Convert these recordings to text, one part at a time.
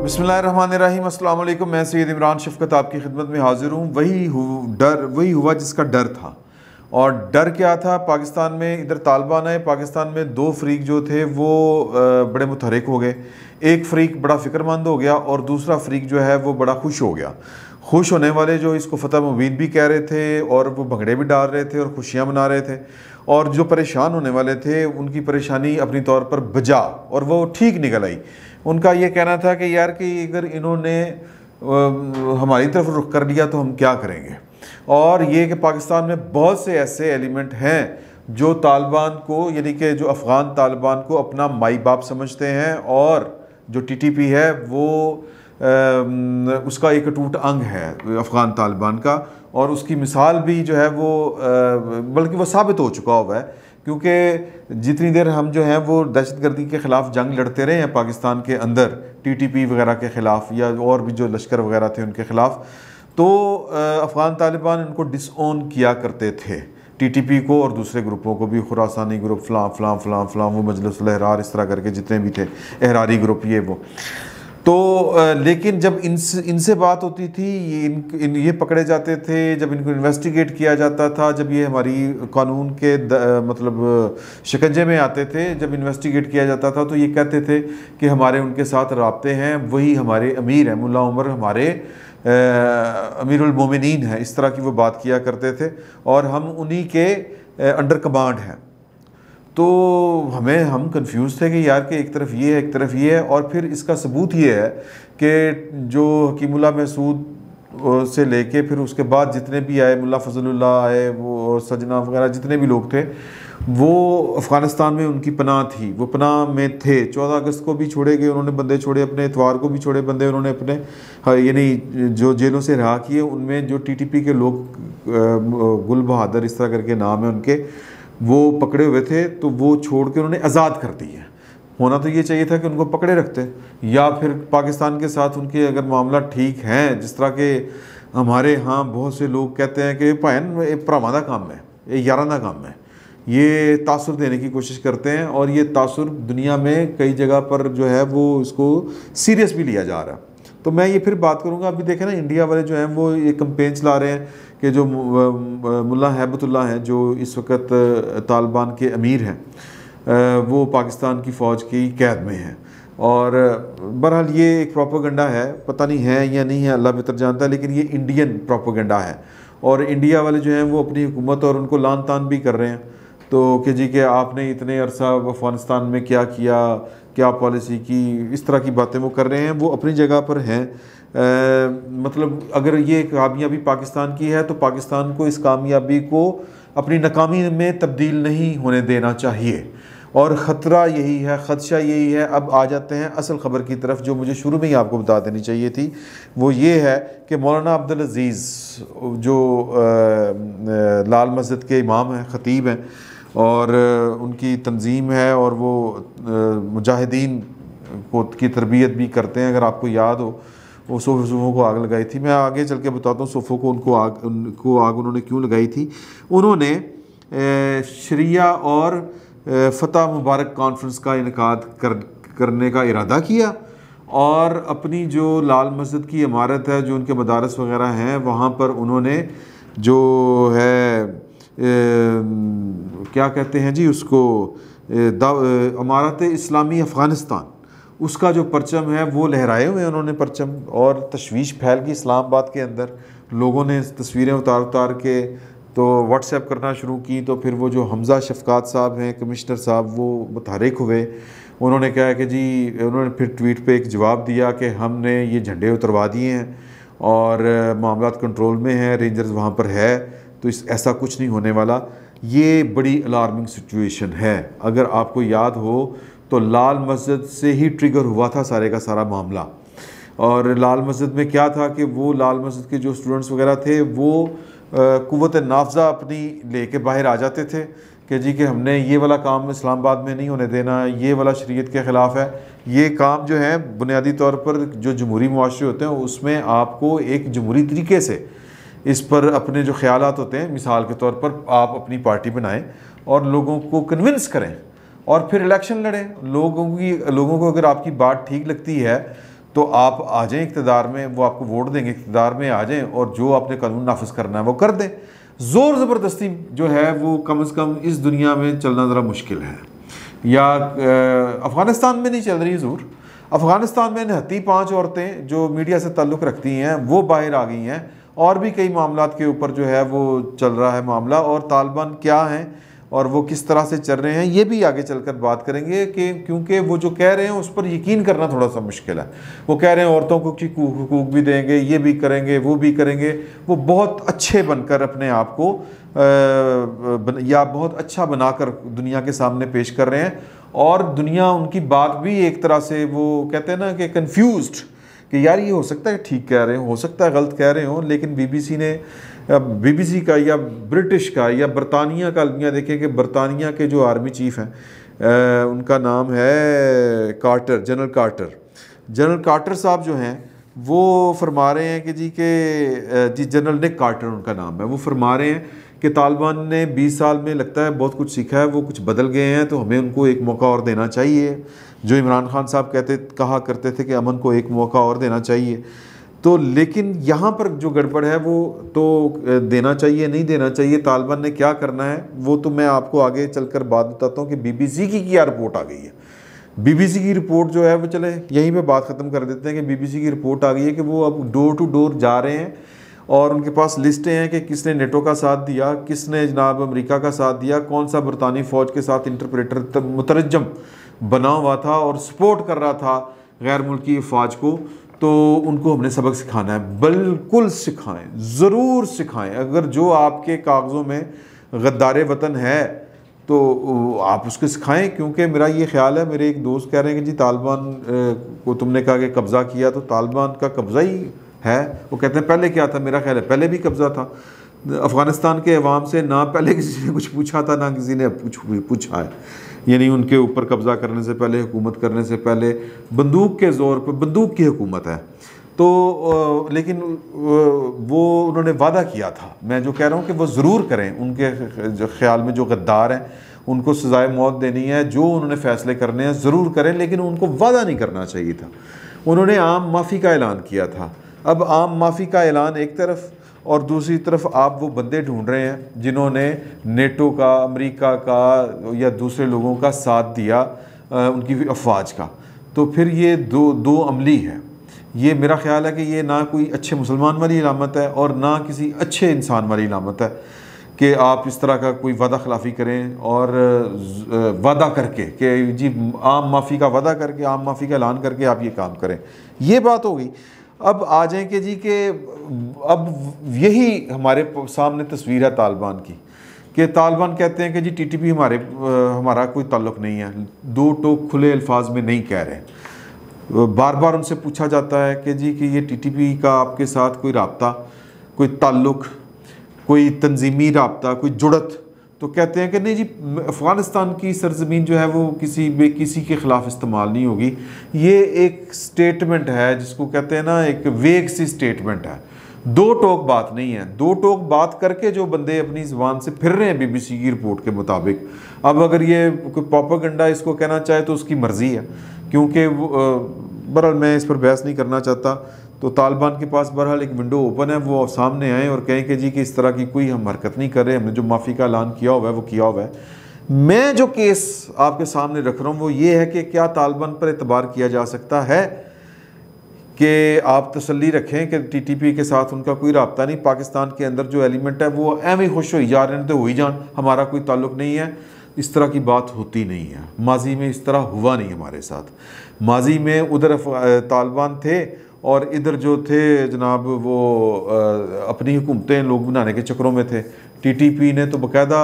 बिस्मिल्लाहिर्रहमानिर्रहीम, अस्सलाम वालेकुम। मैं सैयद इमरान शफ़क़त आपकी खिदमत में हाज़िर हूँ। वही हुआ जिसका डर था। और डर क्या था? पाकिस्तान में इधर तालिबान आए, पाकिस्तान में दो फ़रीक जो थे वो बड़े मुतहरिक हो गए। एक फ़रीक बड़ा फ़िक्रमंद हो गया और दूसरा फ़रीक जो है वो बड़ा खुश हो गया। खुश होने वाले जो इसको फ़तह मुबीन भी कह रहे थे और वो भंगड़े भी डाल रहे थे और खुशियाँ मना रहे थे, और जो परेशान होने वाले थे उनकी परेशानी अपनी तौर पर बजा और वो ठीक निकल आई। उनका ये कहना था कि यार कि अगर इन्होंने हमारी तरफ रुख कर लिया तो हम क्या करेंगे। और ये कि पाकिस्तान में बहुत से ऐसे एलिमेंट हैं जो तालिबान को, यानी कि जो अफ़गान तालिबान को अपना माई बाप समझते हैं, और जो टीटीपी है वो उसका एक अटूट अंग है अफ़गान तालिबान का। और उसकी मिसाल भी जो है वो बल्कि वो साबित हो चुका हुआ है, क्योंकि जितनी देर हम जो हैं वो दहशतगर्दी के ख़िलाफ़ जंग लड़ते रहे हैं पाकिस्तान के अंदर, टीटीपी वगैरह के ख़िलाफ़ या और भी जो लश्कर वगैरह थे उनके ख़िलाफ़, तो अफ़गान तालिबान इनको डिसओन किया करते थे, टीटीपी को और दूसरे ग्रुपों को भी, खुरासानी ग्रुप, फ़लाँ वो मजलिसुल एहरार, इस तरह करके जितने भी थे एहरारी ग्रुप ये वो। तो लेकिन जब इनसे बात होती थी, ये पकड़े जाते थे, जब इनको इन्वेस्टिगेट किया जाता था, जब ये हमारी कानून के मतलब शिकंजे में आते थे, जब इन्वेस्टिगेट किया जाता था, तो ये कहते थे कि हमारे उनके साथ राब्ते हैं, वही हमारे अमीर हैं, मुल्ला उमर हमारे अमीरुल मोमिनीन है, इस तरह की वो बात किया करते थे, और हम उन्हीं के अंडर कमांड हैं। तो हम कंफ्यूज थे कि यार कि एक तरफ ये है, एक तरफ ये है। और फिर इसका सबूत ये है कि जो हकीमुल्लाह महसूद से लेके फिर उसके बाद जितने भी आए, मुल्ला फजलुल्लाह आए, वो और सजना वगैरह जितने भी लोग थे, वो अफ़गानिस्तान में उनकी पनाह थी, वो पनाह में थे। 14 अगस्त को भी छोड़े गए उन्होंने बंदे, छोड़े अपने, इतवार को भी छोड़े बंदे उन्होंने अपने, यानी जो जेलों से रिहा किए, उनमें जो टीटीपी के लोग, गुल बहादुर इस तरह करके नाम है उनके, वो पकड़े हुए थे, तो वो छोड़ के उन्होंने आज़ाद कर दिए। होना तो ये चाहिए था कि उनको पकड़े रखते, या फिर पाकिस्तान के साथ उनके अगर मामला ठीक हैं, जिस तरह के हमारे यहाँ बहुत से लोग कहते हैं कि भैन भरावां दा काम है, ये यारां दा काम है, ये तासुर देने की कोशिश करते हैं, और ये तासुर दुनिया में कई जगह पर जो है वो इसको सीरियस भी लिया जा रहा है। तो मैं ये फिर बात करूँगा, अभी देखें ना इंडिया वाले जो हैं वो ये कंपेन चला रहे हैं कि जो मुल्ला हैबतुल्लाह हैं, जो इस वक्त तालिबान के अमीर हैं, वो पाकिस्तान की फ़ौज की कैद में हैं। और बहरहाल ये एक प्रोपेगेंडा है, पता नहीं है या नहीं है, अल्लाह बेहतर जानता है, लेकिन ये इंडियन प्रोपेगेंडा है। और इंडिया वाले जो हैं वो अपनी हुकूमत और उनको लान तान भी कर रहे हैं, तो कि जी कि आपने इतने अरसा अफ़गानिस्तान में क्या किया, क्या पॉलिसी की, इस तरह की बातें वो कर रहे हैं। वो अपनी जगह पर हैं, मतलब अगर ये कामयाबी पाकिस्तान की है तो पाकिस्तान को इस कामयाबी को अपनी नाकामी में तब्दील नहीं होने देना चाहिए। और ख़तरा यही है, ख़दशा यही है। अब आ जाते हैं असल ख़बर की तरफ, जो मुझे शुरू में ही आपको बता देनी चाहिए थी। वो ये है कि मौलाना अब्दुल अज़ीज़, जो लाल मस्जिद के इमाम हैं, ख़तीब हैं, और उनकी तंजीम है, और वो मुजाहिदीन को की तरबियत भी करते हैं। अगर आपको याद हो, वो सोफ़ों को आग लगाई थी। मैं आगे चल के बताता हूँ सोफ़ों को उनको आग उन्होंने क्यों लगाई थी। उन्होंने शरिया और फ़तह मुबारक कॉन्फ्रेंस का इनेकाद करने का इरादा किया, और अपनी जो लाल मस्जिद की इमारत है, जो उनके मदारस वगैरह हैं, वहाँ पर उन्होंने जो है क्या कहते हैं जी उसको, इमारत इस्लामी अफ़गानिस्तान, उसका जो परचम है वो लहराए हुए उन्होंने परचम, और तशवीश फैल गई इस्लामाबाद के अंदर। लोगों ने तस्वीरें उतार के तो व्हाट्सएप करना शुरू की। तो फिर वो जो हमज़ा शफ़क़ात साहब हैं, कमिश्नर साहब, वो मुतहरिक हुए। उन्होंने कहा कि जी, उन्होंने फिर ट्वीट पे एक जवाब दिया कि हमने ये झंडे उतरवा दिए हैं और मामला कंट्रोल में है, रेंजर्स वहाँ पर है, तो ऐसा कुछ नहीं होने वाला। ये बड़ी अलार्मिंग सिचुएशन है। अगर आपको याद हो तो लाल मस्जिद से ही ट्रिगर हुआ था सारे का सारा मामला। और लाल मस्जिद में क्या था कि वो लाल मस्जिद के जो स्टूडेंट्स वगैरह थे, वो कुव्वत नाफज़ा अपनी लेके बाहर आ जाते थे कि जी कि हमने ये वाला काम इस्लामाबाद में नहीं होने देना, ये वाला शरीयत के ख़िलाफ़ है। ये काम जो है बुनियादी तौर पर जो जमहूरी मुआशरे होते हैं उसमें आपको एक जमहूरी तरीके से इस पर अपने जो ख़यालात होते हैं, मिसाल के तौर पर आप अपनी पार्टी बनाएं और लोगों को कन्विंस करें और फिर इलेक्शन लड़ें। लोगों को अगर आपकी बात ठीक लगती है तो आप आ जाएं इक़्तिदार में, वो आपको वोट देंगे, इक़्तिदार में आ जाएं और जो आपने कानून नाफिज करना है वो कर दें। ज़ोर ज़बरदस्ती जो है वो कम से कम इस दुनिया में चलना ज़रा मुश्किल है। या अफ़गानिस्तान में नहीं चल रही ज़रूर, अफ़गानिस्तान में 5 औरतें जो मीडिया से ताल्लुक़ रखती हैं वो बाहर आ गई हैं, और भी कई मामलात के ऊपर जो है वो चल रहा है मामला, और तालिबान क्या हैं और वो किस तरह से चल रहे हैं ये भी आगे चलकर बात करेंगे कि क्योंकि वो जो कह रहे हैं उस पर यकीन करना थोड़ा सा मुश्किल है। वो कह रहे हैं औरतों को हुकूक भी देंगे, ये भी करेंगे, वो भी करेंगे। वो बहुत अच्छे बनकर अपने आप को या बहुत अच्छा बनाकर दुनिया के सामने पेश कर रहे हैं, और दुनिया उनकी बात भी एक तरह से वो कहते हैं ना कि कन्फ्यूज्ड कि यार ये हो सकता है ठीक कह रहे हो सकता है गलत कह रहे हो। लेकिन बीबीसी का या ब्रिटिश का या बरतानिया का अलमिया देखें कि बरतानिया के जो आर्मी चीफ़ हैं उनका नाम है कार्टर, जनरल कार्टर साहब जो हैं वो फरमा रहे हैं कि जी जनरल निक कार्टर उनका नाम है, वो फरमा रहे हैं कि तालिबान ने 20 साल में लगता है बहुत कुछ सीखा है, वो कुछ बदल गए हैं, तो हमें उनको एक मौका और देना चाहिए। जो इमरान खान साहब कहा करते थे कि अमन को एक मौका और देना चाहिए, तो लेकिन यहाँ पर जो गड़बड़ है वो तो देना चाहिए नहीं देना चाहिए, तालिबान ने क्या करना है वो तो मैं आपको आगे चलकर बात बताता हूँ कि बीबीसी की क्या रिपोर्ट आ गई है। बीबीसी की रिपोर्ट जो है वो चले यहीं पे बात ख़त्म कर देते हैं कि बीबीसी की रिपोर्ट आ गई है कि वो अब डोर टू डोर जा रहे हैं, और उनके पास लिस्टें हैं कि किसने नेटो का साथ दिया, किसने जनाब अमेरिका का साथ दिया, कौन सा बरतानी फ़ौज के साथ इंटरप्रेटर मुतरजम बना हुआ था और सपोर्ट कर रहा था गैर मुल्की अफवाज को। तो उनको हमने सबक सिखाना है, बिल्कुल सिखाएं, ज़रूर सिखाएं। अगर जो आपके कागज़ों में गद्दार वतन है तो आप उसको सिखाएं, क्योंकि मेरा ये ख्याल है, मेरे एक दोस्त कह रहे हैं कि जी तालिबान को तुमने कहा कि कब्ज़ा किया, तो तालिबान का कब्ज़ा ही है। वो कहते हैं पहले क्या था, मेरा ख्याल है पहले भी कब्ज़ा था। अफ़गानिस्तान के अवाम से ना पहले किसी ने कुछ पूछा था ना किसी ने पूछा है, यानी उनके ऊपर कब्ज़ा करने से पहले, हुकूमत करने से पहले बंदूक के ज़ोर पर बंदूक की हुकूमत है। तो लेकिन वो उन्होंने वादा किया था, मैं जो कह रहा हूँ कि वो ज़रूर करें। उनके जो ख्याल में जो गद्दार हैं उनको सज़ाए मौत देनी है, जो उन्होंने फ़ैसले करने हैं ज़रूर करें, लेकिन उनको वादा नहीं करना चाहिए था। उन्होंने आम माफ़ी का ऐलान किया था। अब आम माफ़ी का ऐलान एक तरफ, और दूसरी तरफ आप वो बंदे ढूंढ रहे हैं जिन्होंने नेटो का, अमेरिका का या दूसरे लोगों का साथ दिया उनकी अफवाज का। तो फिर ये दो अमली है। ये मेरा ख्याल है कि ये ना कोई अच्छे मुसलमान वाली इलामत है और ना किसी अच्छे इंसान वाली इलामत है कि आप इस तरह का कोई वादा खिलाफ़ी करें और वादा करके कि जी आम माफ़ी का वादा करके, आम माफ़ी का ऐलान करके आप ये काम करें। ये बात हो गई। अब आ जाएं कि जी के अब यही हमारे सामने तस्वीर है तालिबान की, कि तालिबान कहते हैं कि जी टीटीपी हमारा कोई ताल्लुक़ नहीं है, दो टोक खुले अल्फाज में नहीं कह रहे। बार बार उनसे पूछा जाता है कि जी कि ये टीटीपी का आपके साथ कोई राब्ता, कोई ताल्लुक़, कोई तंजीमी राब्ता, कोई जुड़त, तो कहते हैं कि नहीं जी अफ़गानिस्तान की सरजमीन जो है वो किसी के ख़िलाफ़ इस्तेमाल नहीं होगी। ये एक स्टेटमेंट है जिसको कहते हैं ना, एक वेग सी स्टेटमेंट है, दो टोक बात नहीं है। दो टोक बात करके जो बंदे अपनी ज़ुबान से फिर रहे हैं बीबीसी की रिपोर्ट के मुताबिक, अब अगर ये कोई प्रोपेगेंडा इसको कहना चाहे तो उसकी मर्ज़ी है, क्योंकि बहरहाल मैं इस पर बहस नहीं करना चाहता। तो तालिबान के पास बहरहाल एक विंडो ओपन है, वो सामने आएँ और कहें कि जी कि इस तरह की कोई हम हरकत नहीं कर रहे, हमने जो माफ़ी का ऐलान किया हुआ है वो किया हुआ है। मैं जो केस आपके सामने रख रहा हूँ वो ये है कि क्या तालिबान पर एतबार किया जा सकता है कि आप तसल्ली रखें कि टीटीपी के साथ उनका कोई राब्ता नहीं, पाकिस्तान के अंदर जो एलिमेंट है वो एवं खुश हो जा रहे हैं तो हो ही जान, हमारा कोई ताल्लुक़ नहीं है। इस तरह की बात होती नहीं है, माजी में इस तरह हुआ नहीं हमारे साथ। माजी में उधर तालिबान थे और इधर जो थे जनाब वो अपनी हुकूमतें लोग बनाने के चक्करों में थे। टीटीपी ने तो बाकायदा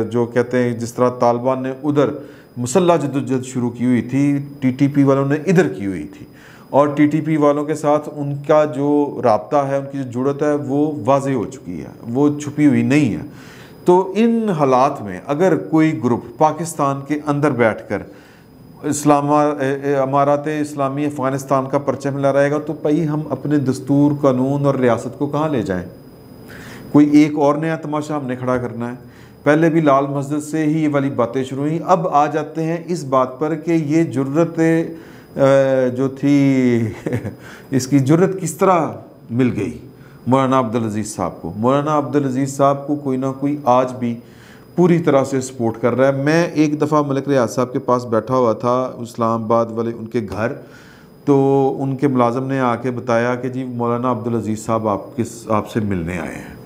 जो कहते हैं जिस तरह तालिबान ने उधर मुसल्लह जद्दोजहद शुरू की हुई थी, टीटीपी वालों ने इधर की हुई थी, और टीटीपी वालों के साथ उनका जो राब्ता है, उनकी जो जुड़त है वो वाज़ेह हो चुकी है, वो छुपी हुई नहीं है। तो इन हालात में अगर कोई ग्रुप पाकिस्तान के अंदर बैठकर अमारात इस्लामी अफ़गानिस्तान का परचम हिला रहेगा तो भाई हम अपने दस्तूर, कानून और रियासत को कहाँ ले जाएं? कोई एक और नया तमाशा हमने खड़ा करना है? पहले भी लाल मस्जिद से ही ये वाली बातें शुरू हुई। अब आ जाते हैं इस बात पर कि ये जुर्रत जो थी इसकी जुर्रत किस तरह मिल गई मौलाना अब्दुल अजीज़ साहब को। मौलाना अब्दुल अजीज़ साहब को कोई ना कोई आज भी पूरी तरह से सपोर्ट कर रहा है। मैं एक दफ़ा मलिक रियाज साहब के पास बैठा हुआ था इस्लामाबाद वाले उनके घर, तो उनके मुलाजम ने आके बताया कि जी मौलाना अब्दुल अजीज़ साहब आपसे मिलने आए हैं।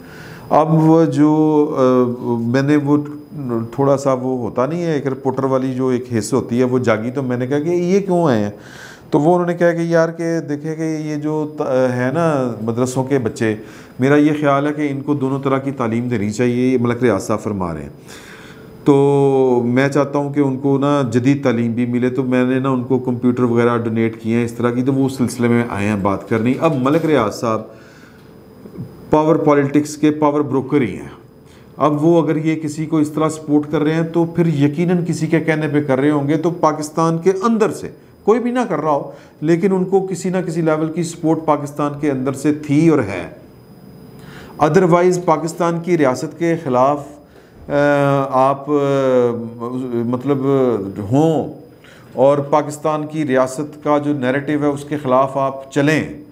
अब वो जो मैंने वो थोड़ा सा वो होता नहीं है एक रिपोर्टर वाली जो एक हिस्स होती है वो जागी, तो मैंने कहा कि ये क्यों आए हैं। तो वो उन्होंने कहा कि यार के देखें कि ये जो है ना मदरसों के बच्चे, मेरा ये ख्याल है कि इनको दोनों तरह की तालीम देनी चाहिए, ये मलिक रियाज साहब फरमा रहे हैं। तो मैं चाहता हूँ कि उनको ना जदीद तालीम भी मिले, तो मैंने ना उनको कंप्यूटर वगैरह डोनेट किए हैं इस तरह की, तो वो उस सिलसिले में आए हैं बात करनी। अब मलिक रियाज साहब पावर पॉलिटिक्स के पावर ब्रोकर ही हैं। अब वो अगर ये किसी को इस तरह सपोर्ट कर रहे हैं तो फिर यकीनन किसी के कहने पे कर रहे होंगे, तो पाकिस्तान के अंदर से कोई भी ना कर रहा हो, लेकिन उनको किसी ना किसी लेवल की सपोर्ट पाकिस्तान के अंदर से थी और है। अदरवाइज़ पाकिस्तान की रियासत के ख़िलाफ़ आप मतलब हों और पाकिस्तान की रियासत का जो नैरेटिव है उसके ख़िलाफ़ आप चलें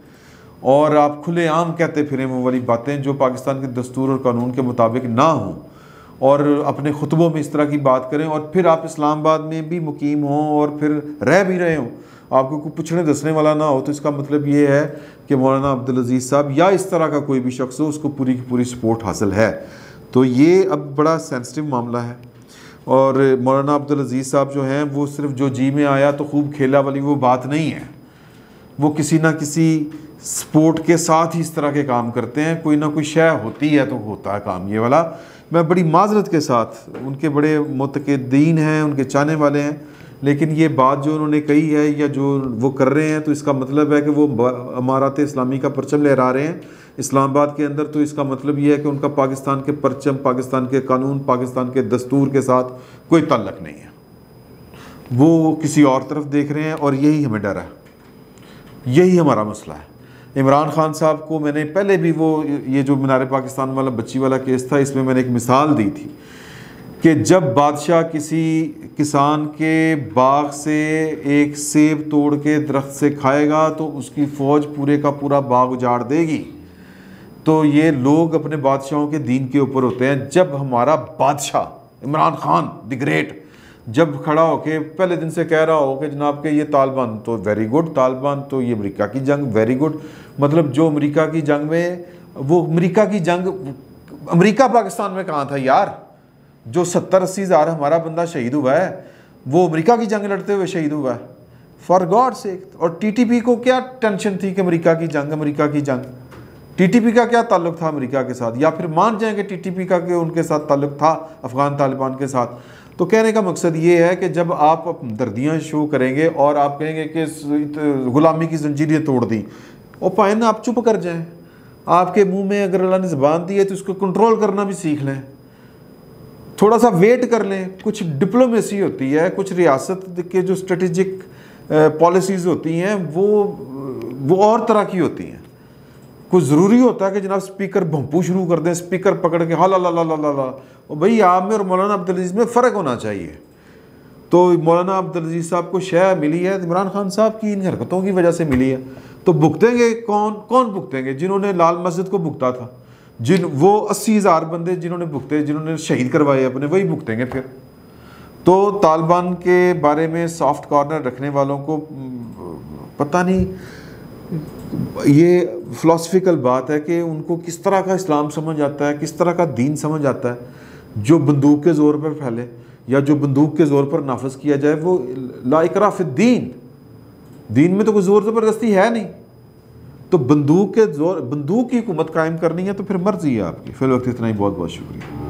और आप खुलेआम कहते फिरें वो वाली बातें जो पाकिस्तान के दस्तूर और कानून के मुताबिक ना हों, और अपने खुतबों में इस तरह की बात करें, और फिर आप इस्लामाबाद में भी मुकीम हों और फिर रह भी रहे हों, आपको कोई पूछने दसने वाला ना हो, तो इसका मतलब ये है कि मौलाना अब्दुल अजीज़ साहब या इस तरह का कोई भी शख्स हो उसको पूरी की पूरी सपोर्ट हासिल है। तो ये अब बड़ा सेंसिटिव मामला है। और मौलाना अब्दुल अजीज़ साहब जो हैं वो सिर्फ जो जी में आया तो खूब खेला वाली वो बात नहीं है, वो किसी ना किसी सपोर्ट के साथ ही इस तरह के काम करते हैं। कोई ना कोई शय होती है तो होता है काम ये वाला। मैं बड़ी माजरत के साथ, उनके बड़े मुतक़िदीन हैं, उनके चाहने वाले हैं, लेकिन ये बात जो उन्होंने कही है या जो वो कर रहे हैं तो इसका मतलब है कि वो अमारात इस्लामी का परचम लहरा रहे हैं इस्लामाबाद के अंदर। तो इसका मतलब ये है कि उनका पाकिस्तान के परचम, पाकिस्तान के कानून, पाकिस्तान के दस्तूर के साथ कोई ताल्लुक़ नहीं है, वो किसी और तरफ देख रहे हैं। और यही हमें डर है, यही हमारा मसला है। इमरान खान साहब को मैंने पहले भी वो ये जो मीनार पाकिस्तान वाला बच्ची वाला केस था, इसमें मैंने एक मिसाल दी थी कि जब बादशाह किसी किसान के बाग से एक सेब तोड़ के दरख्त से खाएगा तो उसकी फ़ौज पूरे का पूरा बाग उजाड़ देगी। तो ये लोग अपने बादशाहों के दीन के ऊपर होते हैं। जब हमारा बादशाह इमरान खान द ग्रेट जब खड़ा होके पहले दिन से कह रहा हो कि जनाब के ये तालिबान तो वेरी गुड, तालिबान तो ये अमेरिका की जंग वेरी गुड, मतलब जो अमेरिका की जंग में, वो अमेरिका की जंग, अमेरिका पाकिस्तान में कहाँ था यार? जो 70-80 हज़ार हमारा बंदा शहीद हुआ है वो अमेरिका की जंग लड़ते हुए शहीद हुआ है, फॉर गॉड सेक। और टीटीपी को क्या टेंशन थी कि अमेरिका की जंग, अमेरिका की जंग, टीटीपी का क्या ताल्लुक था अमेरिका के साथ? या फिर मान जाएं कि टीटीपी का कि उनके साथ ताल्लुक था अफ़गान तालिबान के साथ। तो कहने का मकसद ये है कि जब आप दर्दियाँ शो करेंगे और आप कहेंगे कि ग़ुलामी की जंजीरें तोड़ दी, और पाए ना आप चुप कर जाएं। आपके मुंह में अगर अल्लाह ने ज़बान दी है तो उसको कंट्रोल करना भी सीख लें, थोड़ा सा वेट कर लें। कुछ डिप्लोमेसी होती है, कुछ रियासत के जो स्ट्रेटेजिक पॉलिसीज़ होती हैं वो और तरह की होती हैं। कुछ ज़रूरी होता है कि जनाब स्पीकर भंपू शुरू कर दें, स्पीकर पकड़ के हाला ला ला ला ला ला, और भाई आप में और मौलाना अब्दुल अजीज़ में फ़र्क होना चाहिए। तो मौलाना अब्दुल अजीज़ साहब को शय मिली है इमरान खान साहब की इन हरकतों की वजह से मिली है। तो भुगतेंगे कौन भुगतेंगे? जिन्होंने लाल मस्जिद को भुगता था, वो 80 हज़ार बंदे जिन्होंने भुगते, जिन्होंने शहीद करवाए अपने, वही भुगतेंगे फिर। तो तालिबान के बारे में सॉफ्ट कॉर्नर रखने वालों को पता नहीं, ये फ़िलासफ़िकल बात है कि उनको किस तरह का इस्लाम समझ आता है, किस तरह का दीन समझ आता है। जो बंदूक के ज़ोर पर फैले या जो बंदूक के ज़ोर पर नाफिज किया जाए, वो ला इकराह फिद्दीन, दीन में तो कोई ज़ोर ज़बरदस्ती है नहीं। तो बंदूक के ज़ोर, बंदूक की हुकूमत कायम करनी है तो फिर मर्जी है आपकी। फिर वक्त इतना ही, बहुत बहुत शुक्रिया।